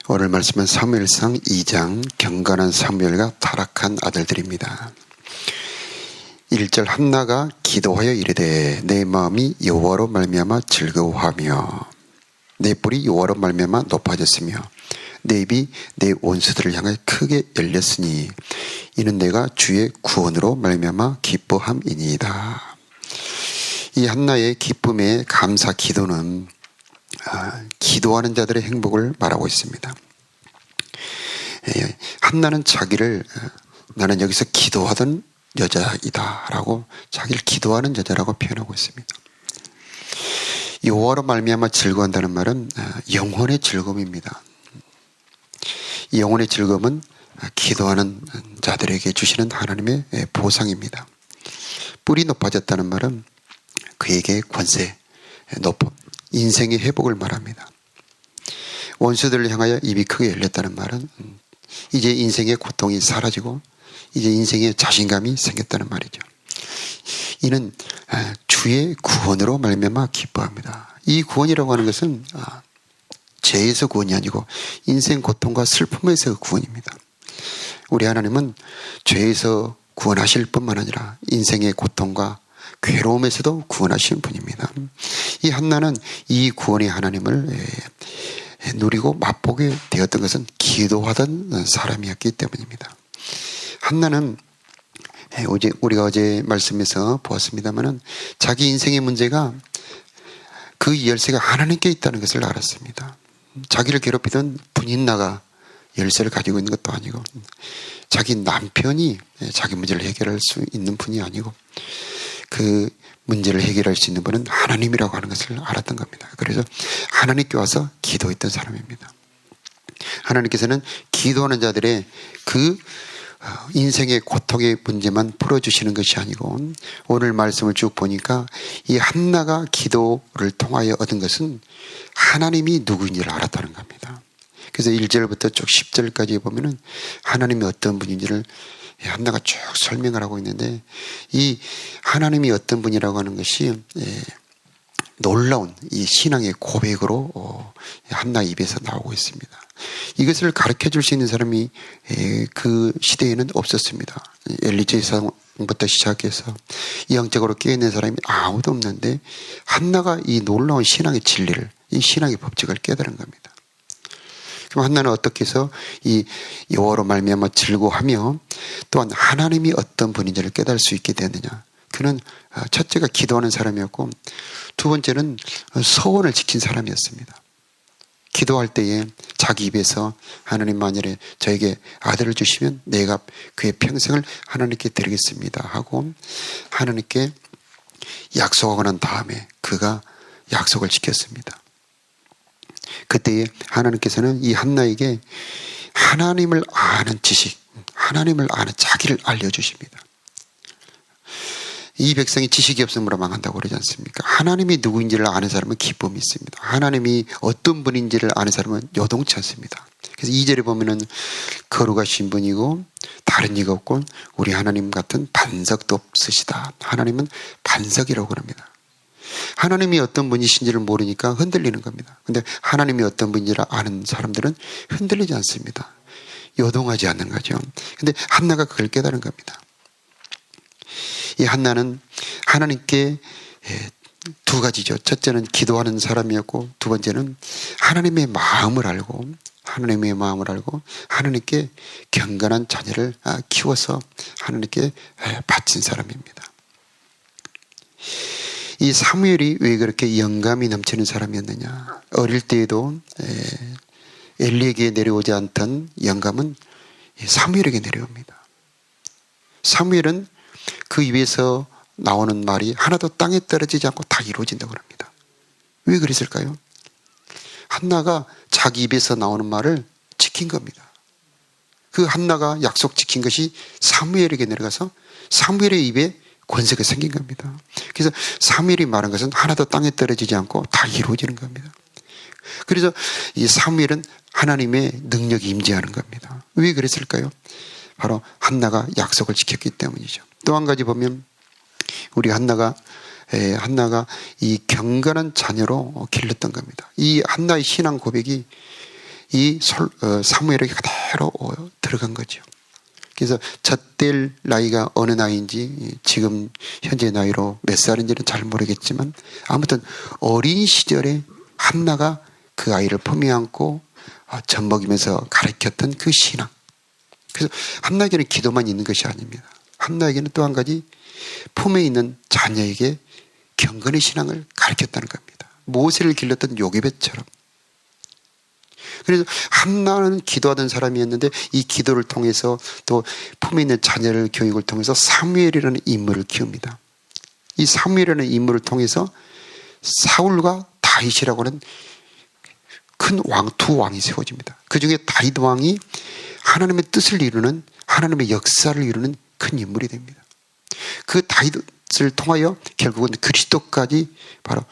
오늘 말씀은 사무엘상 2장 경건한 사무엘과 타락한 아들들입니다. 1절 한나가 기도하여 이르되 내 마음이 여호와로 말미암아 즐거워하며 내 뿔이 여호와로 말미암아 높아졌으며 내 입이 내 원수들을 향하여 크게 열렸으니 이는 내가 주의 구원으로 말미암아 기뻐함이니이다. 이 한나의 기쁨의 감사 기도는 기도하는 자들의 행복을 말하고 있습니다. 한나는 자기를 나는 여기서 기도하던 여자이다 라고 자기를 기도하는 여자라고 표현하고 있습니다. 여호와로 말미암아 즐거워한다는 말은 영혼의 즐거움입니다. 이 영혼의 즐거움은 기도하는 자들에게 주시는 하나님의 보상입니다. 뿔이 높아졌다는 말은 그에게 권세, 높음, 인생의 회복을 말합니다. 원수들을 향하여 입이 크게 열렸다는 말은 이제 인생의 고통이 사라지고 이제 인생의 자신감이 생겼다는 말이죠. 이는 주의 구원으로 말미암아 기뻐합니다. 이 구원이라고 하는 것은 죄에서 구원이 아니고 인생 고통과 슬픔에서 구원입니다. 우리 하나님은 죄에서 구원하실 뿐만 아니라 인생의 고통과 괴로움에서도 구원하시는 분입니다. 이 한나는 이 구원의 하나님을 누리고 맛보게 되었던 것은 기도하던 사람이었기 때문입니다. 한나는 우리가 어제 말씀에서 보았습니다마는 자기 인생의 문제가 그 열쇠가 하나님께 있다는 것을 알았습니다. 자기를 괴롭히던 분인나가 열쇠를 가지고 있는 것도 아니고 자기 남편이 자기 문제를 해결할 수 있는 분이 아니고 그 문제를 해결할 수 있는 분은 하나님이라고 하는 것을 알았던 겁니다. 그래서 하나님께 와서 기도했던 사람입니다. 하나님께서는 기도하는 자들의 그 인생의 고통의 문제만 풀어주시는 것이 아니고 오늘 말씀을 쭉 보니까 이 한나가 기도를 통하여 얻은 것은 하나님이 누구인지를 알았다는 겁니다. 그래서 1절부터 쭉 10절까지 보면은 하나님이 어떤 분인지를 한나가 쭉 설명을 하고 있는데 이 하나님이 어떤 분이라고 하는 것이 놀라운 이 신앙의 고백으로 한나 입에서 나오고 있습니다. 이것을 가르쳐 줄 수 있는 사람이 그 시대에는 없었습니다. 엘리제 사상부터 시작해서 영적으로 깨어있는 사람이 아무도 없는데 한나가 이 놀라운 신앙의 진리를, 이 신앙의 법칙을 깨달은 겁니다. 그럼 한나는 어떻게 해서 이 여호와로 말미암아 즐거워하며 또한 하나님이 어떤 분인지를 깨달을 수 있게 되느냐. 그는 첫째가 기도하는 사람이었고 두 번째는 서원을 지킨 사람이었습니다. 기도할 때에 자기 입에서 하나님 만일에 저에게 아들을 주시면 내가 그의 평생을 하나님께 드리겠습니다 하고 하나님께 약속하고 난 다음에 그가 약속을 지켰습니다. 그때에 하나님께서는 이 한나에게 하나님을 아는 지식, 하나님을 아는 자기를 알려주십니다. 이 백성이 지식이 없으므로 망한다고 그러지 않습니까? 하나님이 누구인지를 아는 사람은 기쁨이 있습니다. 하나님이 어떤 분인지를 아는 사람은 요동치 않습니다. 그래서 2절에 보면은 거룩하신 분이고 다른 이가 없고 우리 하나님 같은 반석도 없으시다. 하나님은 반석이라고 그럽니다. 하나님이 어떤 분이신지를 모르니까 흔들리는 겁니다. 근데 하나님이 어떤 분인지를 아는 사람들은 흔들리지 않습니다. 요동하지 않는 거죠. 근데 한나가 그걸 깨달은 겁니다. 이 한나는 하나님께 두 가지죠. 첫째는 기도하는 사람이었고 두 번째는 하나님의 마음을 알고 하나님께 경건한 자녀를 키워서 하나님께 바친 사람입니다. 이 사무엘이 왜 그렇게 영감이 넘치는 사람이었느냐. 어릴 때에도 엘리에게 내려오지 않던 영감은 사무엘에게 내려옵니다. 사무엘은 그 입에서 나오는 말이 하나도 땅에 떨어지지 않고 다 이루어진다고 합니다. 왜 그랬을까요? 한나가 자기 입에서 나오는 말을 지킨 겁니다. 그 한나가 약속 지킨 것이 사무엘에게 내려가서 사무엘의 입에 권세가 생긴 겁니다. 그래서 사무엘이 말한 것은 하나도 땅에 떨어지지 않고 다 이루어지는 겁니다. 그래서 이 사무엘은 하나님의 능력이 임재하는 겁니다. 왜 그랬을까요? 바로 한나가 약속을 지켰기 때문이죠. 또 한 가지 보면 우리 한나가 이 경건한 자녀로 길렀던 겁니다. 이 한나의 신앙 고백이 이 사무엘에게 그대로 들어간 거죠. 그래서 젖될 나이가 어느 나이인지 지금 현재 나이로 몇 살인지는 잘 모르겠지만 아무튼 어린 시절에 한나가 그 아이를 품에 안고 젖 먹이면서 가르쳤던 그 신앙. 그래서 한나에게는 기도만 있는 것이 아닙니다. 한나에게는 또 한 가지 품에 있는 자녀에게 경건의 신앙을 가르쳤다는 겁니다. 모세를 길렀던 요게벳처럼. 그래서 한나는 기도하던 사람이었는데 이 기도를 통해서 또 품에 있는 자녀를 교육을 통해서 사무엘이라는 인물을 키웁니다. 이 사무엘이라는 인물을 통해서 사울과 다윗이라고 하는 큰 왕, 두 왕이 세워집니다. 그 중에 다윗 왕이 하나님의 뜻을 이루는, 하나님의 역사를 이루는 큰 인물이 됩니다. 그 다윗을 통하여 결국은 그리스도까지 바로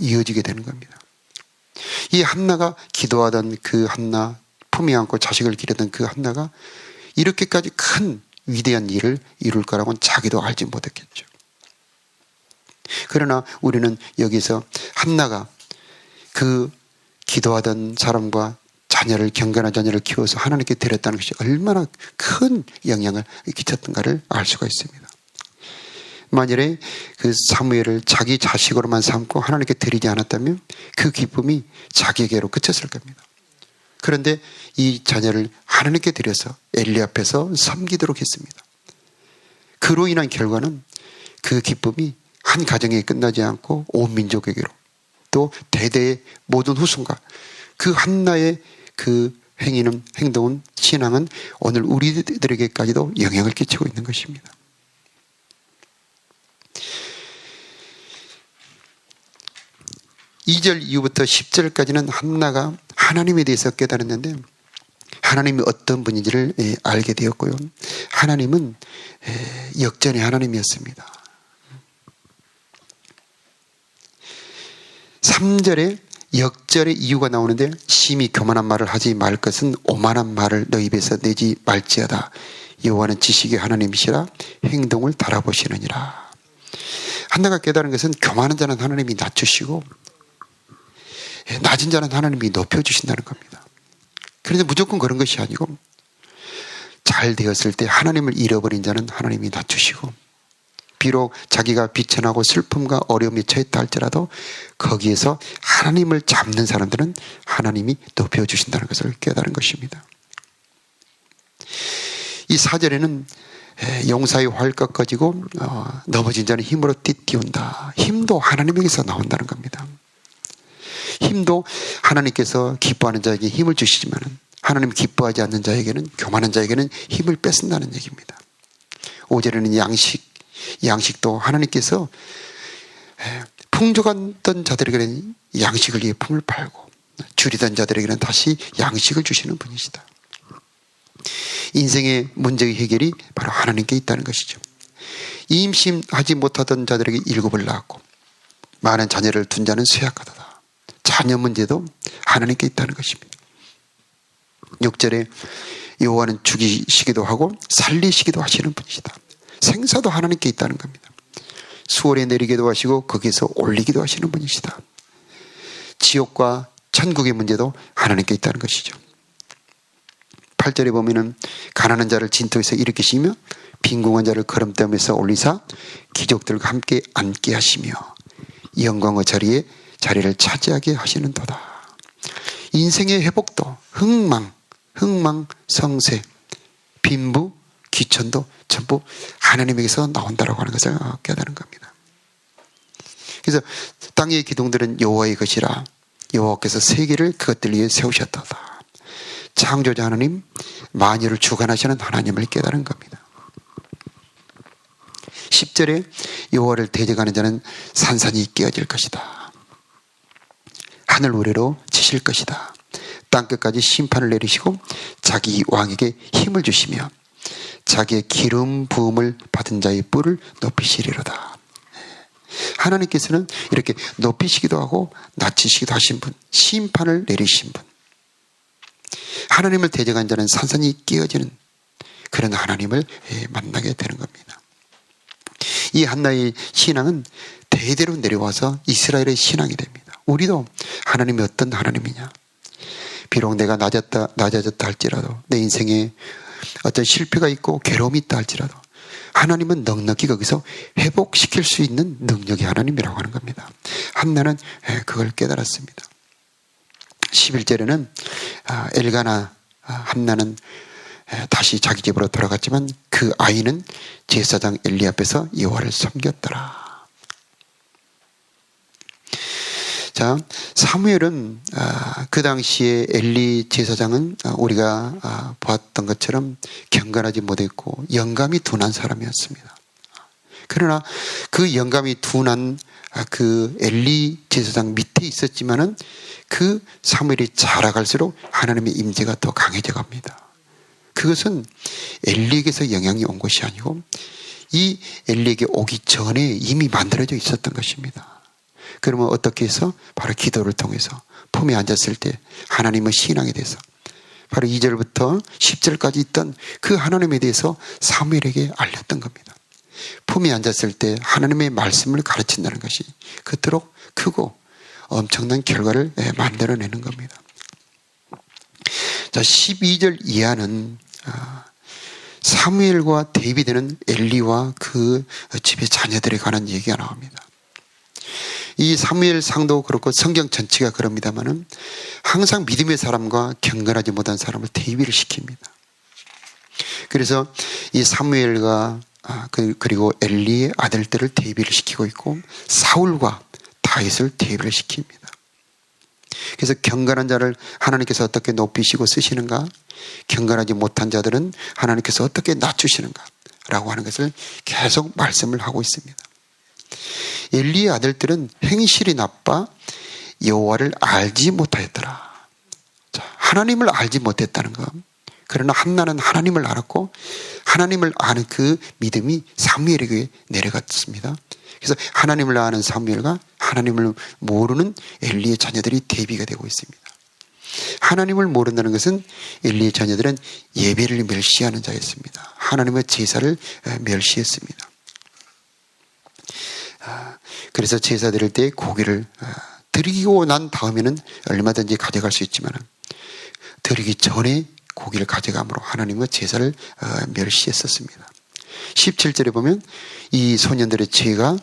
이어지게 되는 겁니다. 이 한나가 기도하던 그 한나, 품에 안고 자식을 기르던 그 한나가 이렇게까지 큰 위대한 일을 이룰 거라고는 자기도 알지 못했겠죠. 그러나 우리는 여기서 한나가 그 기도하던 사람과 자녀를, 경건한 자녀를 키워서 하나님께 드렸다는 것이 얼마나 큰 영향을 끼쳤던가를 알 수가 있습니다. 만일에 그 사무엘을 자기 자식으로만 삼고 하나님께 드리지 않았다면 그 기쁨이 자기에게로 그쳤을 겁니다. 그런데 이 자녀를 하나님께 드려서 엘리 앞에서 섬기도록 했습니다. 그로 인한 결과는 그 기쁨이 한 가정에 끝나지 않고 온 민족에게로 또 대대의 모든 후손과 그 한나의 그 행동은, 신앙은 오늘 우리들에게까지도 영향을 끼치고 있는 것입니다. (2절) 이후부터 (10절까지는) 한나가 하나님에 대해서 깨달았는데 하나님이 어떤 분인지를 알게 되었고요. 하나님은 역전의 하나님이었습니다. 3절에 역절의 이유가 나오는데 심히 교만한 말을 하지 말 것은 오만한 말을 너 입에서 내지 말지어다. 여호와는 지식의 하나님이시라 행동을 달아보시느니라. 한나가 깨달은 것은 교만한 자는 하나님이 낮추시고 낮은 자는 하나님이 높여주신다는 겁니다. 그런데 무조건 그런 것이 아니고 잘 되었을 때 하나님을 잃어버린 자는 하나님이 낮추시고 비록 자기가 비천하고 슬픔과 어려움에 처했다 할지라도 거기에서 하나님을 잡는 사람들은 하나님이 높여주신다는 것을 깨달은 것입니다. 이 4절에는 용사의 활 꺾어지고 넘어진 자는 힘으로 띠띠운다. 힘도 하나님에게서 나온다는 겁니다. 힘도 하나님께서 기뻐하는 자에게 힘을 주시지만 하나님 기뻐하지 않는 자에게는, 교만한 자에게는 힘을 뺏는다는 얘기입니다. 5절에는 양식도 하나님께서 풍족했던 자들에게는 양식을 위해 품을 팔고 줄이던 자들에게는 다시 양식을 주시는 분이시다. 인생의 문제의 해결이 바로 하나님께 있다는 것이죠. 임신하지 못하던 자들에게 7을 낳았고 많은 자녀를 둔 자는 쇠약하다. 자녀 문제도 하나님께 있다는 것입니다. 6절에 여호와는 죽이시기도 하고 살리시기도 하시는 분이시다. 생사도 하나님께 있다는 겁니다. 수월에 내리기도 하시고 거기에서 올리기도 하시는 분이시다. 지옥과 천국의 문제도 하나님께 있다는 것이죠. 8절에 보면은 가난한 자를 진토에서 일으키시며 빈궁한 자를 거름댐에서 올리사 기족들과 함께 앉게 하시며 영광의 자리를 차지하게 하시는도다. 인생의 회복도 흥망, 성쇠, 빈부, 귀천도 전부 하나님에게서 나온다라고 하는 것을 깨달은 겁니다. 그래서 땅의 기둥들은 여호와의 것이라 여호와께서 세계를 그것들 위해 세우셨다. 창조자 하나님, 만유를 주관하시는 하나님을 깨달은 겁니다. 10절에 여호와를 대적하는 자는 산산이 깨어질 것이다. 하늘 우레로 치실 것이다. 땅끝까지 심판을 내리시고 자기 왕에게 힘을 주시며 자기의 기름 부음을 받은 자의 뿔을 높이시리로다. 하나님께서는 이렇게 높이시기도 하고 낮추시기도 하신 분, 심판을 내리신 분. 하나님을 대적한 자는 산산이 깨어지는 그런 하나님을 만나게 되는 겁니다. 이 한나의 신앙은 대대로 내려와서 이스라엘의 신앙이 됩니다. 우리도 하나님이 어떤 하나님이냐? 비록 내가 낮아졌다 할지라도, 내 인생에 어떤 실패가 있고 괴로움이 있다 할지라도 하나님은 넉넉히 거기서 회복시킬 수 있는 능력이 하나님이라고 하는 겁니다. 한나는 그걸 깨달았습니다. 11절에는 엘가나 한나는 다시 자기 집으로 돌아갔지만 그 아이는 제사장 엘리 앞에서 여호와를 섬겼더라. 자, 사무엘은 그 당시에 엘리 제사장은 우리가 보았던 것처럼 경건하지 못했고 영감이 둔한 사람이었습니다. 그러나 그 영감이 둔한 그 엘리 제사장 밑에 있었지만은 그 사무엘이 자라갈수록 하나님의 임재가 더 강해져 갑니다. 그것은 엘리에게서 영향이 온 것이 아니고 이 엘리에게 오기 전에 이미 만들어져 있었던 것입니다. 그러면 어떻게 해서? 바로 기도를 통해서 품에 앉았을 때 하나님의 신앙에 대해서 바로 2절부터 10절까지 있던 그 하나님에 대해서 사무엘에게 알렸던 겁니다. 품에 앉았을 때 하나님의 말씀을 가르친다는 것이 그토록 크고 엄청난 결과를 만들어내는 겁니다. 자, 12절 이하는 사무엘과 대비되는 엘리와 그 집의 자녀들에 관한 얘기가 나옵니다. 이 사무엘상도 그렇고 성경 전체가 그럽니다만은 항상 믿음의 사람과 경건하지 못한 사람을 대비를 시킵니다. 그래서 이 사무엘과 그리고 엘리의 아들들을 대비를 시키고 있고 사울과 다윗을 대비를 시킵니다. 그래서 경건한 자를 하나님께서 어떻게 높이시고 쓰시는가, 경건하지 못한 자들은 하나님께서 어떻게 낮추시는가 라고 하는 것을 계속 말씀을 하고 있습니다. 엘리의 아들들은 행실이 나빠 여호와를 알지 못하였더라. 자, 하나님을 알지 못했다는 것. 그러나 한나는 하나님을 알았고 하나님을 아는 그 믿음이 사무엘에게 내려갔습니다. 그래서 하나님을 아는 사무엘과 하나님을 모르는 엘리의 자녀들이 대비가 되고 있습니다. 하나님을 모른다는 것은 엘리의 자녀들은 예배를 멸시하는 자였습니다. 하나님의 제사를 멸시했습니다. 그래서 제사 드릴 때 고기를 드리고 난 다음에는 얼마든지 가져갈 수 있지만 드리기 전에 고기를 가져감으로 하나님의 제사를 멸시했었습니다. 17절에 보면 이 소년들의 죄가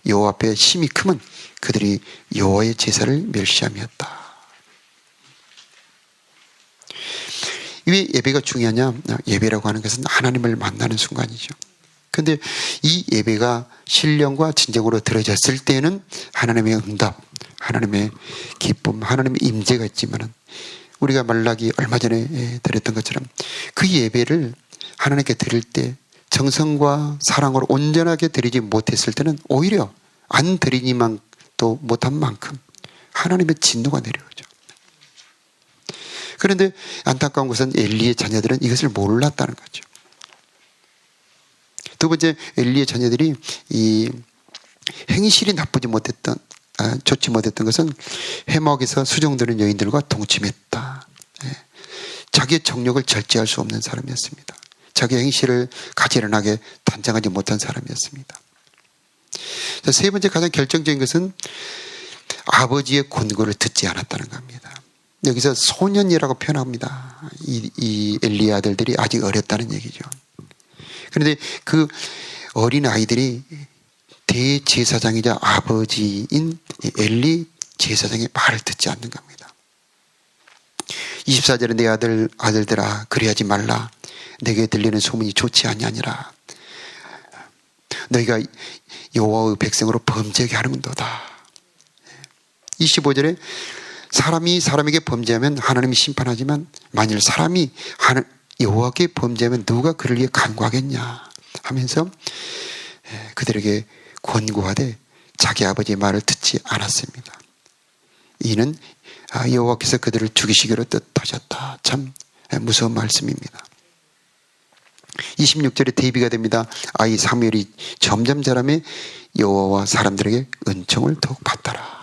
여호와 앞에 심히 크면 그들이 여호와의 제사를 멸시함이었다. 왜 예배가 중요하냐? 예배라고 하는 것은 하나님을 만나는 순간이죠. 그런데 이 예배가 신령과 진정으로 드려졌을 때는 하나님의 응답, 하나님의 기쁨, 하나님의 임재가 있지만은 우리가 말라기 얼마 전에 드렸던 것처럼 그 예배를 하나님께 드릴 때 정성과 사랑으로 온전하게 드리지 못했을 때는 오히려 안 드리니만 또 못한 만큼 하나님의 진노가 내려오죠. 그런데 안타까운 것은 엘리의 자녀들은 이것을 몰랐다는 거죠. 두 번째, 엘리의 자녀들이 이 행실이 나쁘지 못했던, 좋지 못했던 것은 해막에서 수종드는 여인들과 동침했다. 자기의 정욕을 절제할 수 없는 사람이었습니다. 자기 행실을 가지런하게 단정하지 못한 사람이었습니다. 자, 세 번째 가장 결정적인 것은 아버지의 권고를 듣지 않았다는 겁니다. 여기서 소년이라고 표현합니다. 이 엘리의 아들들이 아직 어렸다는 얘기죠. 그런데 그 어린 아이들이 대제사장이자 아버지인 엘리 제사장의 말을 듣지 않는 겁니다. 24절에 내 아들들아 그리하지 말라. 내게 들리는 소문이 좋지 아니하니라. 너희가 여호와의 백성으로 범죄하게 하는도다. 25절에 사람이 사람에게 범죄하면 하나님이 심판하지만 만일 사람이 여호와께 범죄하면 누가 그를 위해 간구하겠냐 하면서 그들에게 권고하되 자기 아버지의 말을 듣지 않았습니다. 이는 여호와께서 그들을 죽이시기로 뜻하셨다. 참 무서운 말씀입니다. 26절에 대비가 됩니다. 아이 사무엘이 점점 자라며 여호와와 사람들에게 은총을 더욱 받더라.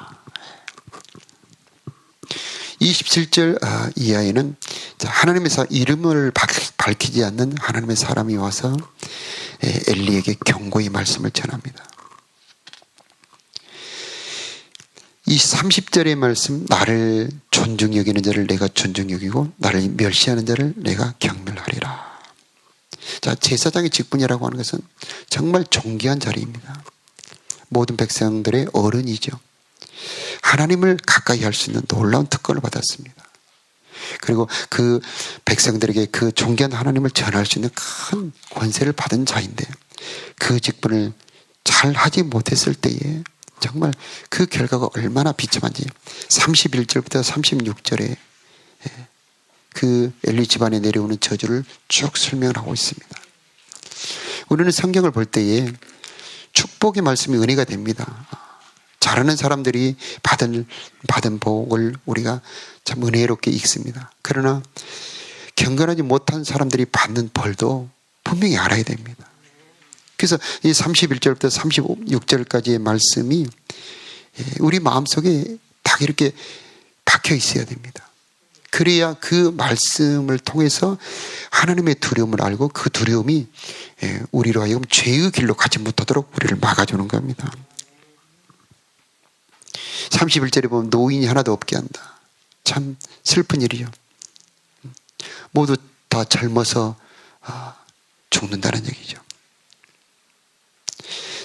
27절 이하에는 하나님의 이름을 밝히지 않는 하나님의 사람이 와서 엘리에게 경고의 말씀을 전합니다. 이 30절의 말씀, 나를 존중 여기는 자를 내가 존중 여기고 나를 멸시하는 자를 내가 경멸하리라. 자, 제사장의 직분이라고 하는 것은 정말 존귀한 자리입니다. 모든 백성들의 어른이죠. 하나님을 가까이 할 수 있는 놀라운 특권을 받았습니다. 그리고 그 백성들에게 그 존귀한 하나님을 전할 수 있는 큰 권세를 받은 자인데 그 직분을 잘 하지 못했을 때에 정말 그 결과가 얼마나 비참한지 31절부터 36절에 그 엘리 집안에 내려오는 저주를 쭉 설명을 하고 있습니다. 우리는 성경을 볼 때에 축복의 말씀이 은혜가 됩니다. 잘하는 사람들이 받은 복을 우리가 참 은혜롭게 읽습니다. 그러나 경건하지 못한 사람들이 받는 벌도 분명히 알아야 됩니다. 그래서 이 31절부터 36절까지의 말씀이 우리 마음속에 딱 이렇게 박혀 있어야 됩니다. 그래야 그 말씀을 통해서 하나님의 두려움을 알고 그 두려움이 우리로 하여금 죄의 길로 가지 못하도록 우리를 막아주는 겁니다. 31절에 보면 노인이 하나도 없게 한다. 참 슬픈 일이죠. 모두 다 젊어서 죽는다는 얘기죠.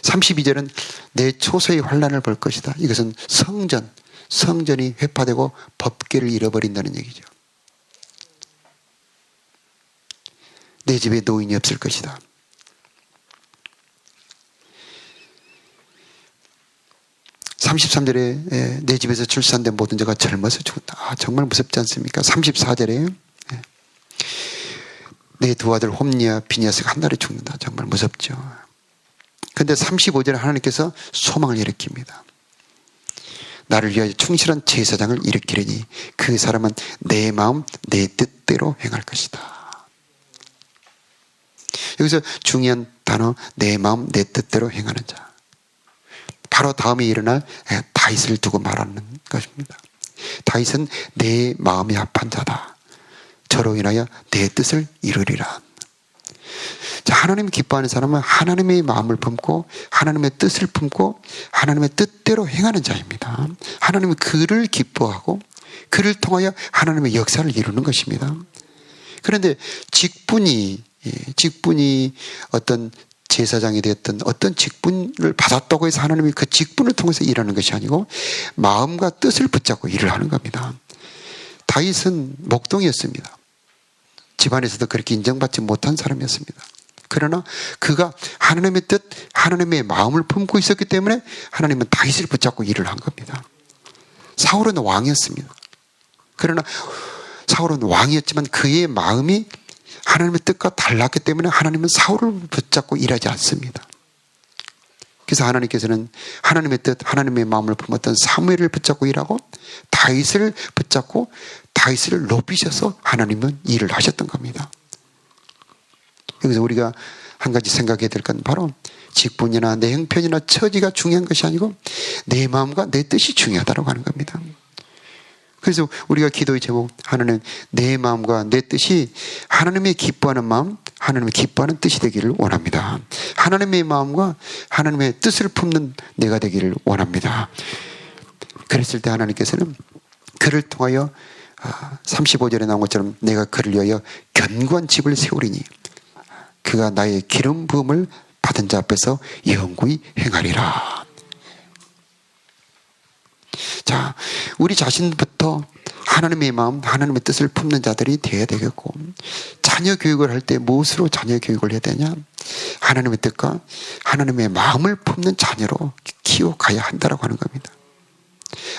32절은 내 초소의 환난을 볼 것이다. 이것은 성전이 회파되고 법궤를 잃어버린다는 얘기죠. 내 집에 노인이 없을 것이다. 33절에 내 집에서 출산된 모든 자가 젊어서 죽는다. 정말 무섭지 않습니까? 34절에 내 두 아들 홈니와 비니아스가 한날에 죽는다. 정말 무섭죠. 그런데 35절에 하나님께서 소망을 일으킵니다. 나를 위하여 충실한 제사장을 일으키려니 그 사람은 내 마음 내 뜻대로 행할 것이다. 여기서 중요한 단어 내 마음 내 뜻대로 행하는 자. 바로 다음에 일어날 다윗을 두고 말하는 것입니다. 다윗은 내 마음이 합한 자다. 저로 인하여 내 뜻을 이루리라. 자, 하나님 기뻐하는 사람은 하나님의 마음을 품고 하나님의 뜻을 품고 하나님의 뜻대로 행하는 자입니다. 하나님은 그를 기뻐하고 그를 통하여 하나님의 역사를 이루는 것입니다. 그런데 직분이 어떤 제사장이 되었던 어떤 직분을 받았다고 해서 하나님이 그 직분을 통해서 일하는 것이 아니고 마음과 뜻을 붙잡고 일을 하는 겁니다. 다윗은 목동이었습니다. 집안에서도 그렇게 인정받지 못한 사람이었습니다. 그러나 그가 하나님의 뜻, 하나님의 마음을 품고 있었기 때문에 하나님은 다윗을 붙잡고 일을 한 겁니다. 사울은 왕이었습니다. 그러나 사울은 왕이었지만 그의 마음이 하나님의 뜻과 달랐기 때문에 하나님은 사울을 붙잡고 일하지 않습니다. 그래서 하나님께서는 하나님의 뜻, 하나님의 마음을 품었던 사무엘을 붙잡고 일하고 다윗을 붙잡고 다윗을 높이셔서 하나님은 일을 하셨던 겁니다. 여기서 우리가 한 가지 생각해야 될 건 바로 직분이나 내 형편이나 처지가 중요한 것이 아니고 내 마음과 내 뜻이 중요하다고 하는 겁니다. 그래서 우리가 기도의 제목 하나님 내 마음과 내 뜻이 하나님의 기뻐하는 마음, 하나님의 기뻐하는 뜻이 되기를 원합니다. 하나님의 마음과 하나님의 뜻을 품는 내가 되기를 원합니다. 그랬을 때 하나님께서는 그를 통하여 35절에 나온 것처럼 내가 그를 위하여 견고한 집을 세우리니 그가 나의 기름 부음을 받은 자 앞에서 영구히 행하리라. 자, 우리 자신부터 하나님의 마음, 하나님의 뜻을 품는 자들이 되어야 되겠고 자녀 교육을 할 때 무엇으로 자녀 교육을 해야 되냐? 하나님의 뜻과 하나님의 마음을 품는 자녀로 키워가야 한다고 하는 겁니다.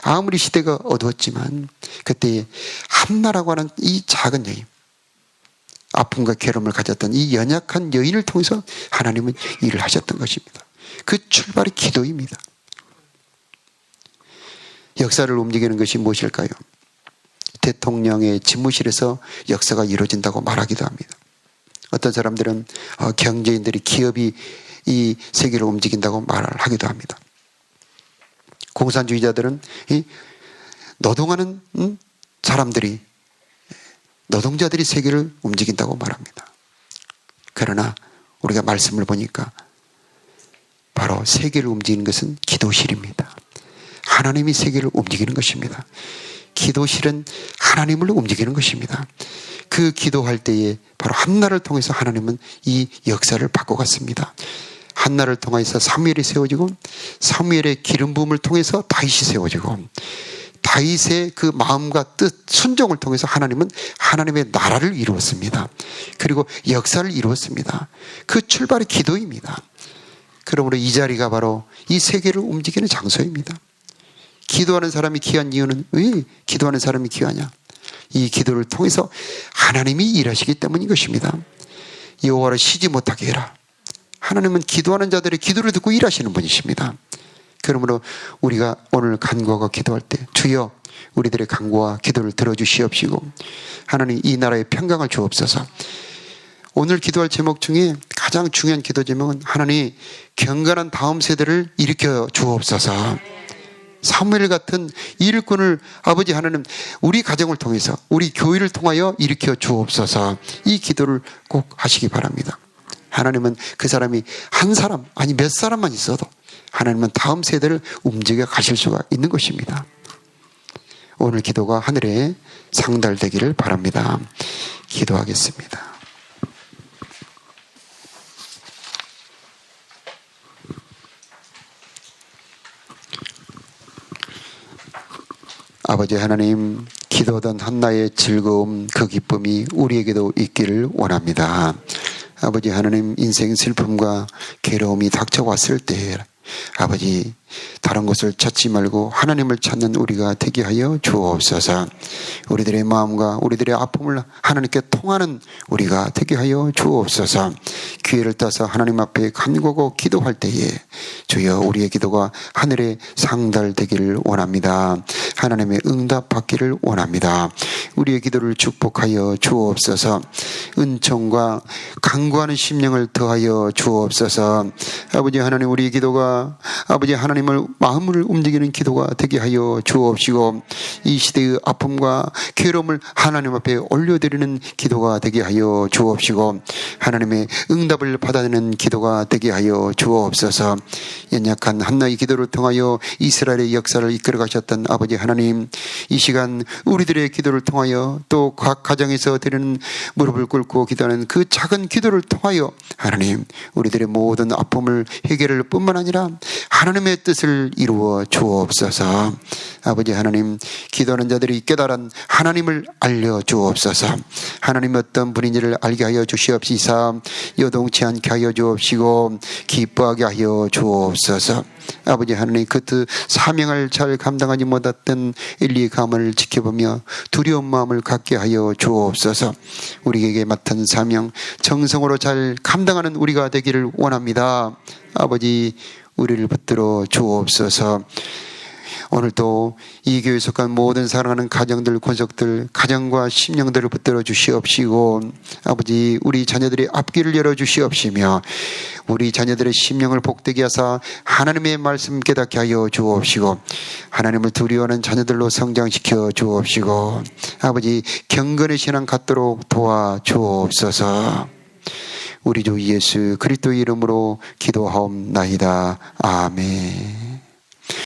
아무리 시대가 어두웠지만 그때 한나라고 하는 이 작은 여인, 아픔과 괴로움을 가졌던 이 연약한 여인을 통해서 하나님은 일을 하셨던 것입니다. 그 출발이 기도입니다. 역사를 움직이는 것이 무엇일까요? 대통령의 집무실에서 역사가 이루어진다고 말하기도 합니다. 어떤 사람들은 경제인들이 기업이 이 세계를 움직인다고 말을 하기도 합니다. 공산주의자들은 이 노동하는 사람들이 노동자들이 세계를 움직인다고 말합니다. 그러나 우리가 말씀을 보니까 바로 세계를 움직이는 것은 기도실입니다. 하나님이 세계를 움직이는 것입니다. 기도실은 하나님을 움직이는 것입니다. 그 기도할 때에 바로 한나를 통해서 하나님은 이 역사를 바꿔갔습니다. 한나를 통해서 사무엘이 세워지고, 사무엘의 기름 부음을 통해서 다윗이 세워지고, 다윗의 그 마음과 뜻, 순종을 통해서 하나님은 하나님의 나라를 이루었습니다. 그리고 역사를 이루었습니다. 그 출발이 기도입니다. 그러므로 이 자리가 바로 이 세계를 움직이는 장소입니다. 기도하는 사람이 귀한 이유는 왜 기도하는 사람이 귀하냐? 이 기도를 통해서 하나님이 일하시기 때문인 것입니다. 여호와를 쉬지 못하게 해라. 하나님은 기도하는 자들의 기도를 듣고 일하시는 분이십니다. 그러므로 우리가 오늘 간구하고 기도할 때 주여 우리들의 간구와 기도를 들어주시옵시고 하나님 이 나라의 평강을 주옵소서. 오늘 기도할 제목 중에 가장 중요한 기도 제목은 하나님 경건한 다음 세대를 일으켜 주옵소서. 사무엘 같은 일꾼을 아버지 하나님 우리 가정을 통해서 우리 교회를 통하여 일으켜 주옵소서. 이 기도를 꼭 하시기 바랍니다. 하나님은 그 사람이 한 사람 아니 몇 사람만 있어도 하나님은 다음 세대를 움직여 가실 수가 있는 것입니다. 오늘 기도가 하늘에 상달되기를 바랍니다. 기도하겠습니다. 아버지 하나님, 기도하던 한나의 즐거움, 그 기쁨이 우리에게도 있기를 원합니다. 아버지 하나님, 인생 슬픔과 괴로움이 닥쳐왔을 때 아버지 다른 것을 찾지 말고 하나님을 찾는 우리가 되게 하여 주옵소서. 우리들의 마음과 우리들의 아픔을 하나님께 통하는 우리가 되게 하여 주옵소서. 기회를 따서 하나님 앞에 간구하고 기도할 때에 주여 우리의 기도가 하늘에 상달되기를 원합니다. 하나님의 응답 받기를 원합니다. 우리의 기도를 축복하여 주옵소서. 은총과 간구하는 심령을 더하여 주옵소서. 아버지 하나님, 우리의 기도가 아버지 하나님을 마음을 움직이는 기도가 되게 하여 주옵시고 이 시대의 아픔과 괴로움을 하나님 앞에 올려드리는 기도가 되게 하여 주옵시고 하나님의 응답을 받아내는 기도가 되게 하여 주옵소서. 연약한 한나의 기도를 통하여 이스라엘의 역사를 이끌어 가셨던 아버지 하나님, 이 시간 우리들의 기도를 통하여 또 각 가정에서 드리는 무릎을 꿇고 기도하는 그 작은 기도를 통하여 하나님 우리들의 모든 아픔을 해결할 뿐만 아니라 하나님의 뜻을 이루어 주옵소서. 아버지 하나님, 기도하는 자들이 깨달은 하나님을 알려 주옵소서. 하나님 어떤 분인지를 알게 하여 주시옵시사. 요동치 않게 하여 주옵시고 기뻐하게 하여 주옵소서. 아버지 하나님, 그 사명을 잘 감당하지 못했던 엘리의 가문을 지켜보며 두려운 마음을 갖게 하여 주옵소서. 우리에게 맡은 사명 정성으로 잘 감당하는 우리가 되기를 원합니다. 아버지, 우리를 붙들어 주옵소서. 오늘도 이 교회에 속한 모든 사랑하는 가정들, 권속들, 가정과 심령들을 붙들어 주시옵시고 아버지 우리 자녀들의 앞길을 열어 주시옵시며 우리 자녀들의 심령을 복되게 하사 하나님의 말씀 깨닫게 하여 주옵시고 하나님을 두려워하는 자녀들로 성장시켜 주옵시고 아버지 경건의 신앙 갖도록 도와 주옵소서. 우리 주 예수 그리스도의 이름으로 기도하옵나이다. 아멘.